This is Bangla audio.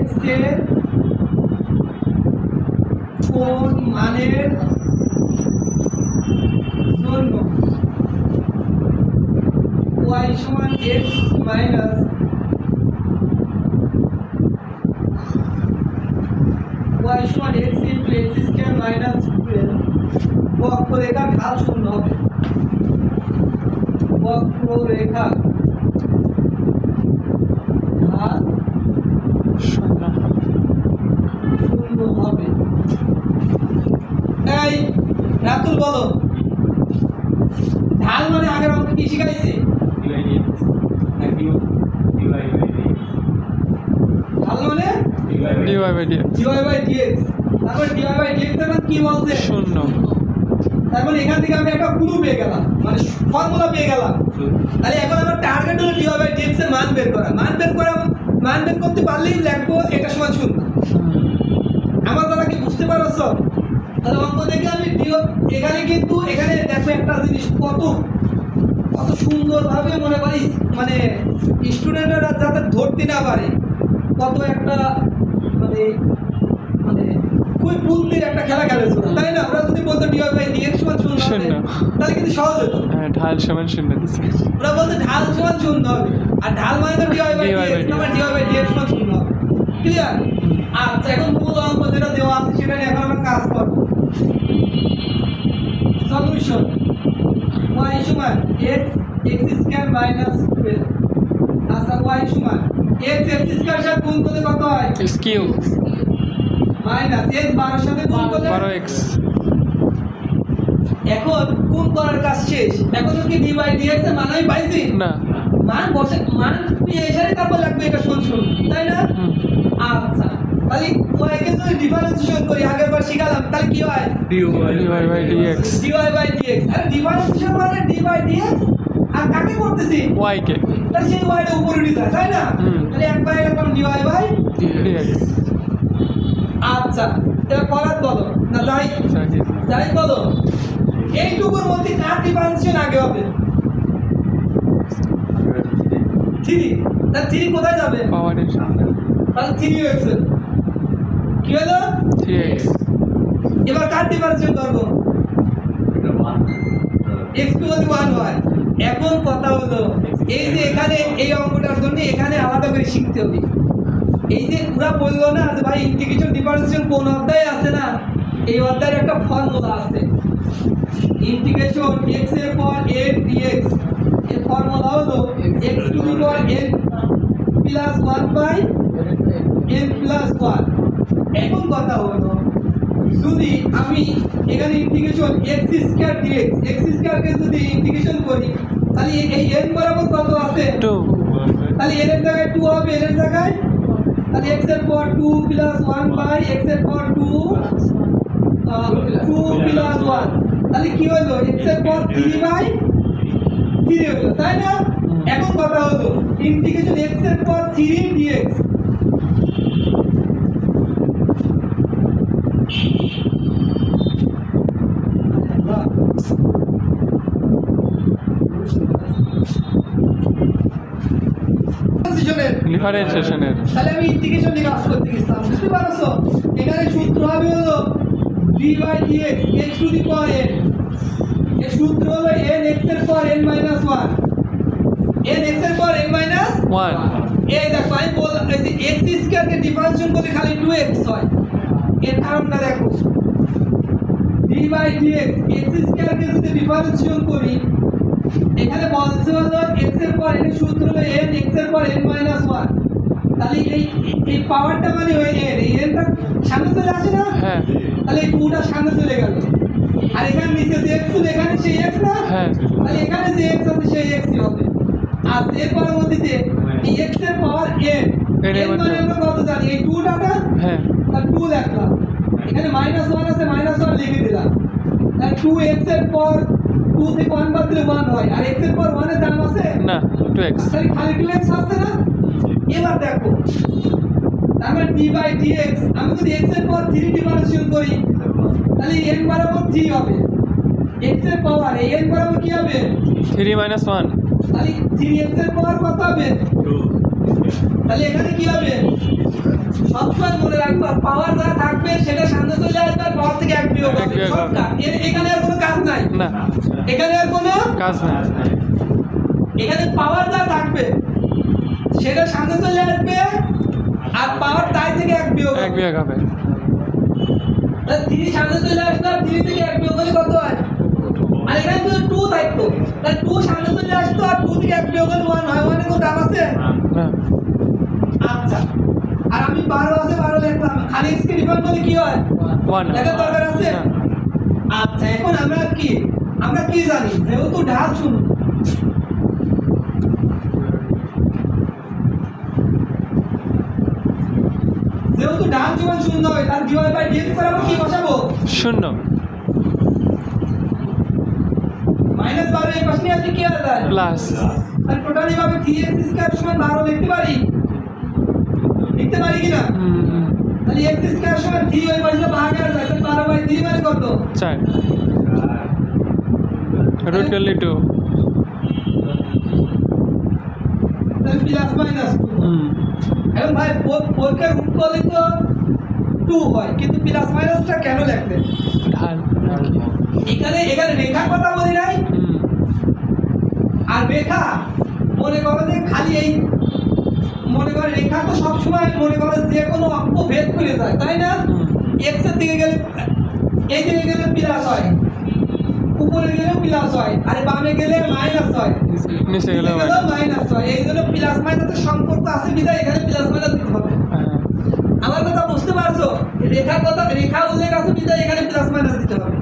x এর কোন মানের জন্য y সমান x মাইনাস y সমান x into x square minus 12 বক্ররেখা ঢাল শূন্য হবে। বক্ররেখা ঢাল শূন্য হবে। এই রাতুল বলো, ঢাল মানে আগের অঙ্ক কি শিখাইছে? ঢাল মানে dy by dx। তারপর dy by dx এর মান কি বলছে? শূন্য। তার মানে এখান থেকে আমি একটা ক্লু পেয়ে গেলাম, মানে ফর্মুলা পেয়ে গেলাম। তাহলে এখন আমার টার্গেট হলো dy by dx এর মান বের করা। মান বের করতে পারলেই লিখবো এটা সমান শূন্য। আমার কথা কি বুঝতে পারছো? তাহলে অঙ্ক দেখে আমি এখানে কিন্তু এখানে দেখো একটা জিনিস কত সুন্দরভাবে মনে করি মানে স্টুডেন্টরা যাতে ধরতে না পারে কত একটা মানে মানে খুব বুদ্ধির একটা খেলা খেলেছিল, তাই না? ওরা যদি বলতো dy by dx সমান শূন্য হবে তাহলে কিন্তু সহজ হতো। হ্যাঁ, ঢাল সমান শূন্য দিছে। ওরা বলতো ঢাল সমান শূন্য হবে, আর ঢাল মানে তো dy by dx, মানে dy by dx সমান শূন্য হবে। ক্লিয়ার? আচ্ছা, এখন মূল অঙ্ক যেটা দেওয়া আছে সেটা নিয়ে এখন আমরা কাজ করব। সলিউশন y সমান x স্কয়ার মাইনাস 12। আচ্ছা, y সমান x স্কয়ার সাথে গুণ করলে কত হয়? x কিউব মাইনাস x 12 সাথে গুণ করলে 12x। এখন গুণ করার কাজ শেষ। এখন কি dy by dx এর মান আমি পাইছি? না, মান বসে মান পেয়ে এসে তারপর লাগবে এটা শূন্য, তাই না? আচ্ছা, তাহলে y কে যদি ডিফারেন্সিয়েশন করি আগেরবার শিখালাম তাহলে কি হয়? dy by dx। dy by dx, আরে ডিফারেন্সিয়েশন মানে dy by dx, আর কাকে করতেছি? y কে। তাহলে সেই y টা উপরে নিতে হয়, তাই না? তাহলে এক বাই এরকম dy by dx। আচ্ছা, এটা করার বলো না যাই বলো, এইটুকুর মধ্যে কার ডিফারেন্সিয়েশন আগে হবে? 3। তাহলে 3 কোথায় যাবে? পাওয়ারের তাহলে 3x কি হলো? 3x। এবার কার ডিফারেন্সিয়েশন করব? x টু যদি 1 হয়। এখন কথা হলো এই যে এখানে এই অঙ্কটার জন্য এখানে আলাদা করে শিখতে হবে। এই যে পুরা বললো না যে ভাই ইন্টিগ্রেশন ডিফারেন্সিয়েশন কোন অধ্যায়ে আছে না, এই অধ্যায়ের একটা ফর্মুলা আছে, ইন্টিগ্রেশন x এর পর n dx এর ফর্মুলা হলো x to the power n plus 1 by n plus 1। এখন কথা হলো যদি আমি এখানে integration x square dx x square কে যদি ইন্টিগ্রেশন করি তাহলে এই n বরাবর কত আছে? 2। তাহলে n এর জায়গায় 2 হবে, n এর জায়গায় তাহলে x এর পাওয়ার 2 প্লাস 1 বাই x এর পাওয়ার 2 প্লাস 1। তাহলে কি হলো? x এর পাওয়ার 3 বাই 3 হলো, তাই না? এখন কথা হলো ইন্টিগ্রেশন x এর পাওয়ার 3 dx ডিফারেন্সিয়েশনের। তাহলে আমি ইন্টিগ্রেশন নিয়ে কাজ করতে গেছিলাম, বুঝতে পারছো? এখানে সূত্র হবে হলো d by dx x to the power n। এর সূত্র হলো n x এর পাওয়ার n minus 1, n x এর পাওয়ার n minus 1। এই দেখো আমি বললাম এই যে x স্কয়ার কে ডিফারেন্সিয়েশন করলে খালি 2x হয়। এর কারণটা দেখো, d by dx x square কে যদি ডিফারেন্সিয়েশন করি এখানে বলছে হলো x এর পাওয়ার n এর সূত্র হলো n x এর পাওয়ার n minus 1। তাহলে এই পাওয়ারটা মানে হয় n, এই nটা সামনে চলে আসে না? হ্যাঁ। তাহলে এই 2টা সামনে চলে গেল, আর এখানে নিচে যে x ছিল এখানে সেই x না? হ্যাঁ। তাহলে এখানে যে x আছে সেই x ই হবে। আর এর পরবর্তীতে এই x এর পাওয়ার n মানে আমরা কত জানি? এই 2টা না? হ্যাঁ। আর 2 লিখলাম, এখানে -1 আছে -1 লিখে দিলাম। তাহলে 2x এর পর 2 থেকে 1 বাদ দিলে 1 হয়, আর x এর পর 1 এর দাম আছে না, 2x। তাহলে খালি 2x আছে না? এবার দেখো তাহলে d by dx আমি যদি x এর পর 3 ডিফারেন্সিয়েশন করি তাহলে n বরাবর 3 হবে, x এর পাওয়ার n বরাবর কি হবে? 3 - 1। তাহলে 3x এর পাওয়ার কত হবে? 2। তাহলে এখানে কি হবে? সবসময় মনে রাখবা পাওয়ার যা থাকবে সেটা সামনে চলে আসবে আর পাওয়ার থেকে এক বিয়োগ হবে। শর্টকাট। এখানে আর কোনো কাজ নাই। না এখানে আর কোনো কাজ না। এখানে পাওয়ার যা থাকবে সেটা সামনে চলে আসবে আর পাওয়ার তাই থেকে এক বিয়োগ এক বিয়োগ হবে। তাহলে 3 সামনে চলে আসলো আর 3 থেকে এক বিয়োগ হলে কত হয়? আর এখানে তো 2 থাকতো, তাহলে 2 সামনে চলে আসতো আর 2 থেকে এক বিয়োগ হলে 1 হয়। 1 এর কোনো দাম আছে? না আচ্ছা, আর আমি 12 আছে 12 লিখলাম, খালি x কে ডিফাইন করলে কি হয়? 1 লেখার দরকার আছে? না। আচ্ছা, এখন আমরা কি জানি? যেহেতু ঢাল শূন্য, যেহেতু ঢাল জীবন শূন্য হয়, তার dy বাই dx বরাবর কি বসাবো? শূন্য -12 এই পাশে নিয়ে আসলে কি হয়ে যায়? প্লাস আর টোটালি ভাবে 3x স্কয়ার সমান 12 লিখতে পারি কি না? তাহলে x স্কয়ার সমান 3 ওই পাশে ভাগ হয়ে যায়, তাহলে 12 বাই 3 মানে কত? 4 √22 তাহলে প্লাস মাইনাস 2। এখন ভাই 4 কে রুট করলে তো 2 হয়, কিন্তু প্লাস মাইনাসটা কেন লিখলেন? ঢাল এখানে রেখার কথা বলি নাই। আর রেখা মনে করো যে খালি এই মনে করো রেখা তো সবসময় মনে করো যে কোনো অঙ্ক ভেদ করে যায়, তাই না? x এর দিকে গেলে এই দিকে গেলে প্লাস হয়, উপরে গেলে প্লাস হয়, আর বামে গেলে মাইনাস হয়, নিচে গেলে মাইনাস হয়। এই জন্য প্লাস মাইনাসের সম্পর্ক আছে বিধায় এখানে প্লাস মাইনাস দিতে হবে। আমার কথা বুঝতে পারছো? রেখা উল্লেখ আছে বিধায় এখানে প্লাস মাইনাস দিতে হবে।